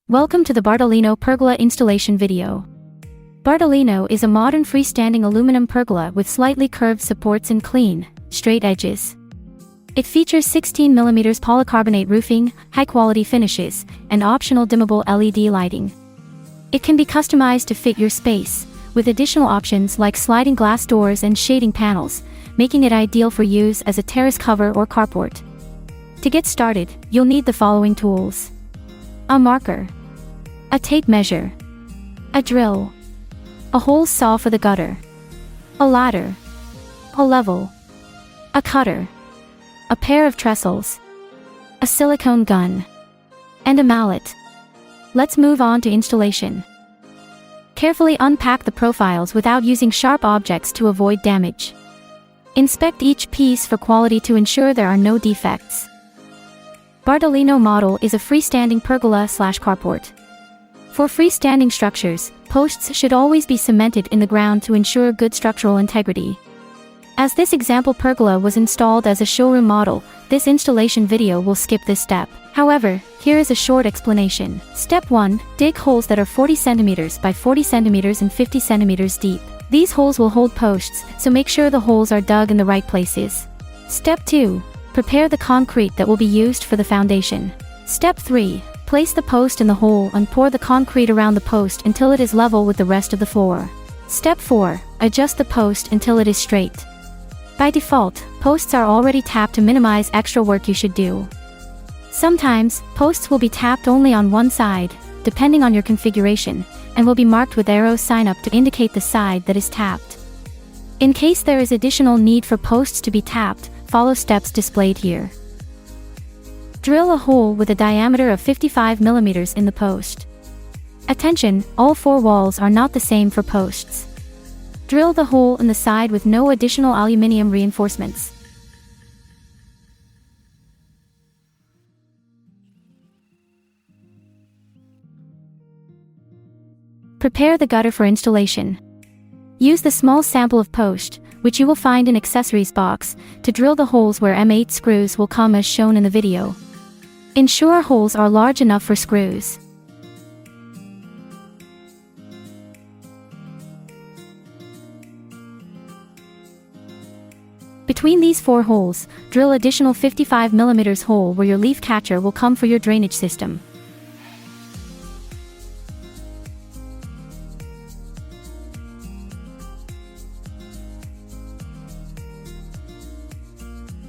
Welcome to the Bardolino pergola installation video. Bardolino is a modern freestanding aluminum pergola with slightly curved supports and clean, straight edges. It features 16mm polycarbonate roofing, high-quality finishes, and optional dimmable LED lighting. It can be customized to fit your space, with additional options like sliding glass doors and shading panels, making it ideal for use as a terrace cover or carport. To get started, you'll need the following tools: a marker, a tape measure, a drill, a hole saw for the gutter, a ladder, a level, a cutter, a pair of trestles, a silicone gun, and a mallet. Let's move on to installation. Carefully unpack the profiles without using sharp objects to avoid damage. Inspect each piece for quality to ensure there are no defects. Bardolino model is a freestanding pergola/carport. For freestanding structures, posts should always be cemented in the ground to ensure good structural integrity. As this example pergola was installed as a showroom model, this installation video will skip this step. However, here is a short explanation. Step 1. Dig holes that are 40 cm by 40 cm and 50 cm deep. These holes will hold posts, so make sure the holes are dug in the right places. Step 2. Prepare the concrete that will be used for the foundation. Step 3. Place the post in the hole and pour the concrete around the post until it is level with the rest of the floor. Step 4. Adjust the post until it is straight. By default, posts are already tapped to minimize extra work you should do. Sometimes, posts will be tapped only on one side, depending on your configuration, and will be marked with arrow sign up to indicate the side that is tapped. In case there is additional need for posts to be tapped, follow steps displayed here. Drill a hole with a diameter of 55 mm in the post. Attention, all four walls are not the same for posts. Drill the hole in the side with no additional aluminium reinforcements. Prepare the gutter for installation. Use the small sample of post, which you will find in accessories box, to drill the holes where M8 screws will come as shown in the video. Ensure holes are large enough for screws. Between these four holes, drill additional 55 mm hole where your leaf catcher will come for your drainage system.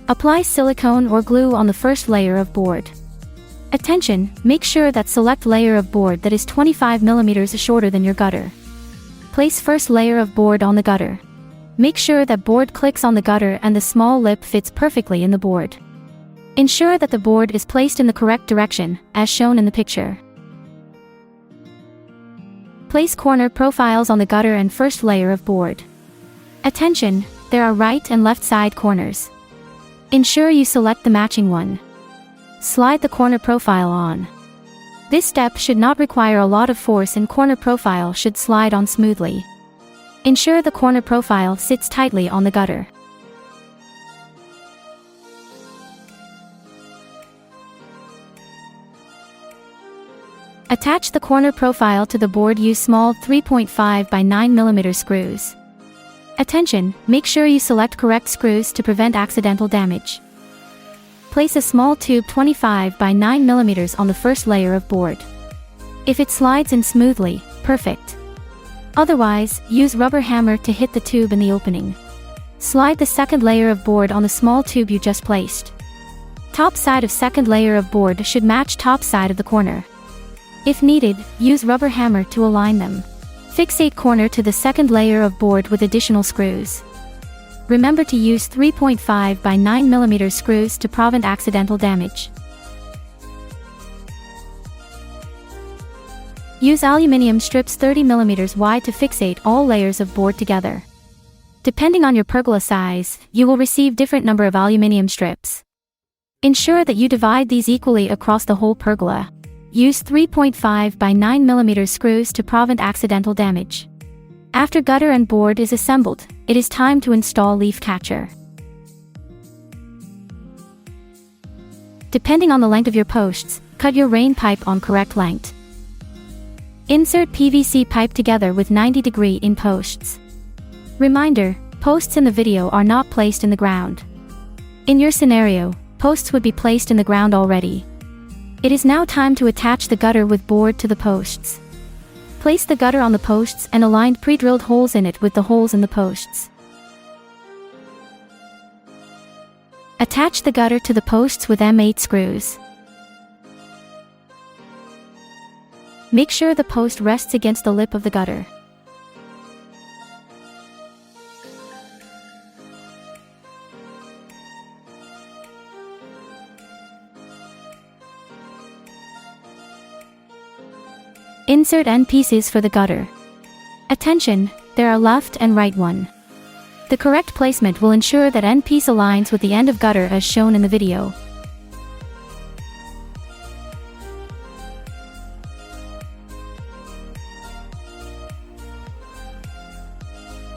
Apply silicone or glue on the first layer of board. Attention, make sure that select layer of board that is 25 mm shorter than your gutter. Place first layer of board on the gutter. Make sure that board clicks on the gutter and the small lip fits perfectly in the board. Ensure that the board is placed in the correct direction, as shown in the picture. Place corner profiles on the gutter and first layer of board. Attention, there are right and left side corners. Ensure you select the matching one. Slide the corner profile on. This step should not require a lot of force and corner profile should slide on smoothly. Ensure the corner profile sits tightly on the gutter. Attach the corner profile to the board. Use small 3.5 by 9 mm screws. Attention, make sure you select correct screws to prevent accidental damage. Place a small tube 25 by 9 mm on the first layer of board. If it slides in smoothly, perfect. Otherwise, use rubber hammer to hit the tube in the opening. Slide the second layer of board on the small tube you just placed. Top side of second layer of board should match top side of the corner. If needed, use rubber hammer to align them. Fixate corner to the second layer of board with additional screws. Remember to use 3.5 by 9 mm screws to prevent accidental damage. Use aluminium strips 30 mm wide to fixate all layers of board together. Depending on your pergola size, you will receive different number of aluminium strips. Ensure that you divide these equally across the whole pergola. Use 3.5 by 9 mm screws to prevent accidental damage. After gutter and board is assembled, it is time to install leaf catcher. Depending on the length of your posts, cut your rain pipe on correct length. Insert PVC pipe together with 90° in posts. Reminder, posts in the video are not placed in the ground. In your scenario, posts would be placed in the ground already. It is now time to attach the gutter with board to the posts. Place the gutter on the posts and align pre-drilled holes in it with the holes in the posts. Attach the gutter to the posts with M8 screws. Make sure the post rests against the lip of the gutter. Insert end pieces for the gutter. Attention, there are left and right one. The correct placement will ensure that end piece aligns with the end of gutter as shown in the video.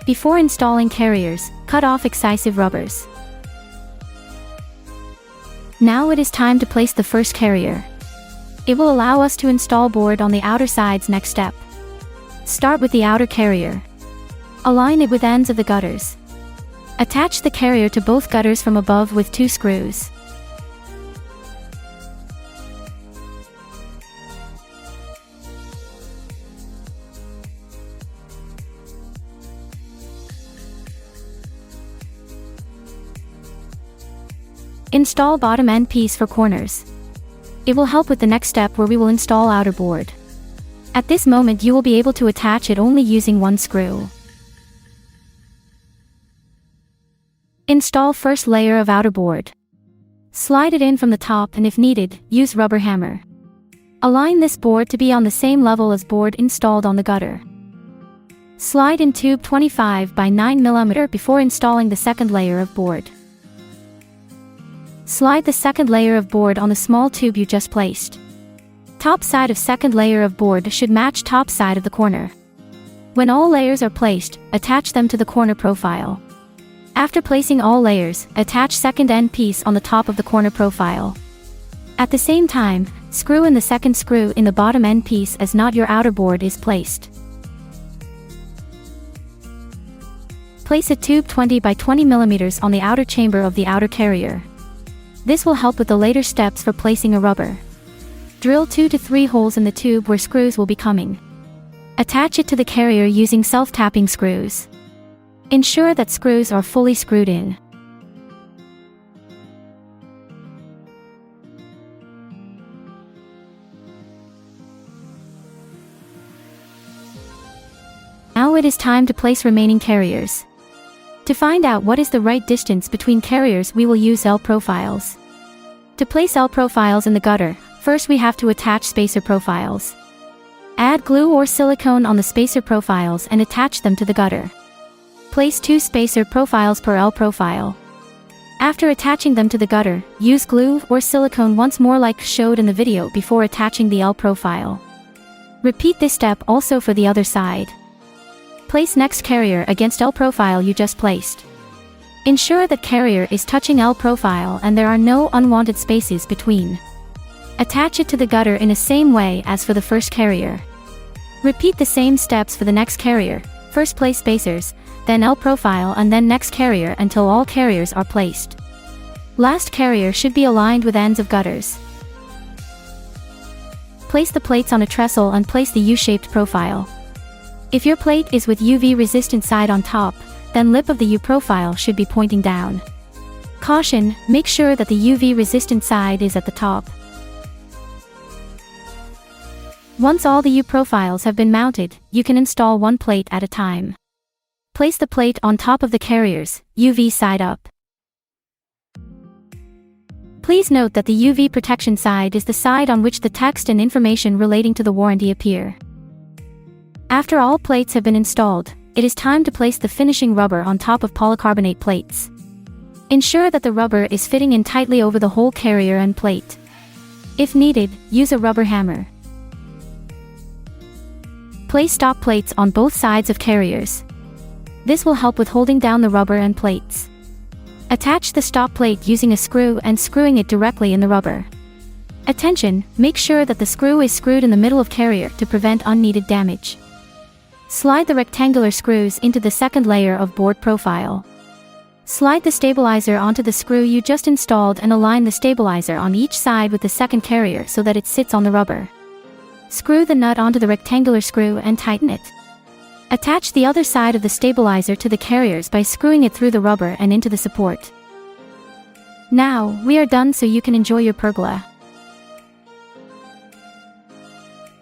Before installing carriers, cut off excessive rubbers. Now it is time to place the first carrier. It will allow us to install board on the outer sides next step. Start with the outer carrier. Align it with ends of the gutters. Attach the carrier to both gutters from above with 2 screws. Install bottom end piece for corners. It will help with the next step where we will install outer board. At this moment you will be able to attach it only using 1 screw. Install first layer of outer board. Slide it in from the top and if needed, use rubber hammer. Align this board to be on the same level as board installed on the gutter. Slide in tube 25 by 9 mm before installing the second layer of board. Slide the second layer of board on the small tube you just placed. Top side of second layer of board should match top side of the corner. When all layers are placed, attach them to the corner profile. After placing all layers, attach second end piece on the top of the corner profile. At the same time, screw in the second screw in the bottom end piece as not your outer board is placed. Place a tube 20 by 20 mm on the outer chamber of the outer carrier. This will help with the later steps for placing a rubber. Drill 2 to 3 holes in the tube where screws will be coming. Attach it to the carrier using self-tapping screws. Ensure that screws are fully screwed in. Now it is time to place remaining carriers. To find out what is the right distance between carriers, we will use L profiles. To place L profiles in the gutter, first we have to attach spacer profiles. Add glue or silicone on the spacer profiles and attach them to the gutter. Place 2 spacer profiles per L profile. After attaching them to the gutter, use glue or silicone once more like showed in the video before attaching the L profile. Repeat this step also for the other side. Place next carrier against L profile you just placed. Ensure that carrier is touching L profile and there are no unwanted spaces between. Attach it to the gutter in the same way as for the first carrier. Repeat the same steps for the next carrier. First place spacers, then L profile and then next carrier until all carriers are placed. Last carrier should be aligned with ends of gutters. Place the plates on a trestle and place the U-shaped profile. If your plate is with UV resistant side on top, then lip of the U profile should be pointing down. Caution, make sure that the UV resistant side is at the top. Once all the U profiles have been mounted, you can install 1 plate at a time. Place the plate on top of the carriers, UV side up. Please note that the UV protection side is the side on which the text and information relating to the warranty appear. After all plates have been installed, it is time to place the finishing rubber on top of polycarbonate plates. Ensure that the rubber is fitting in tightly over the whole carrier and plate. If needed, use a rubber hammer. Place stop plates on both sides of carriers. This will help with holding down the rubber and plates. Attach the stop plate using a screw and screwing it directly in the rubber. Attention, make sure that the screw is screwed in the middle of carrier to prevent unneeded damage. Slide the rectangular screws into the second layer of board profile. Slide the stabilizer onto the screw you just installed and align the stabilizer on each side with the second carrier so that it sits on the rubber. Screw the nut onto the rectangular screw and tighten it. Attach the other side of the stabilizer to the carriers by screwing it through the rubber and into the support. Now, we are done, so you can enjoy your pergola.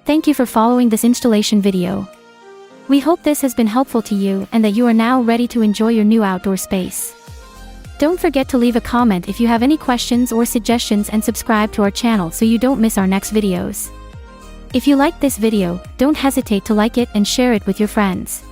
Thank you for following this installation video. We hope this has been helpful to you and that you are now ready to enjoy your new outdoor space. Don't forget to leave a comment if you have any questions or suggestions, and subscribe to our channel so you don't miss our next videos. If you liked this video, don't hesitate to like it and share it with your friends.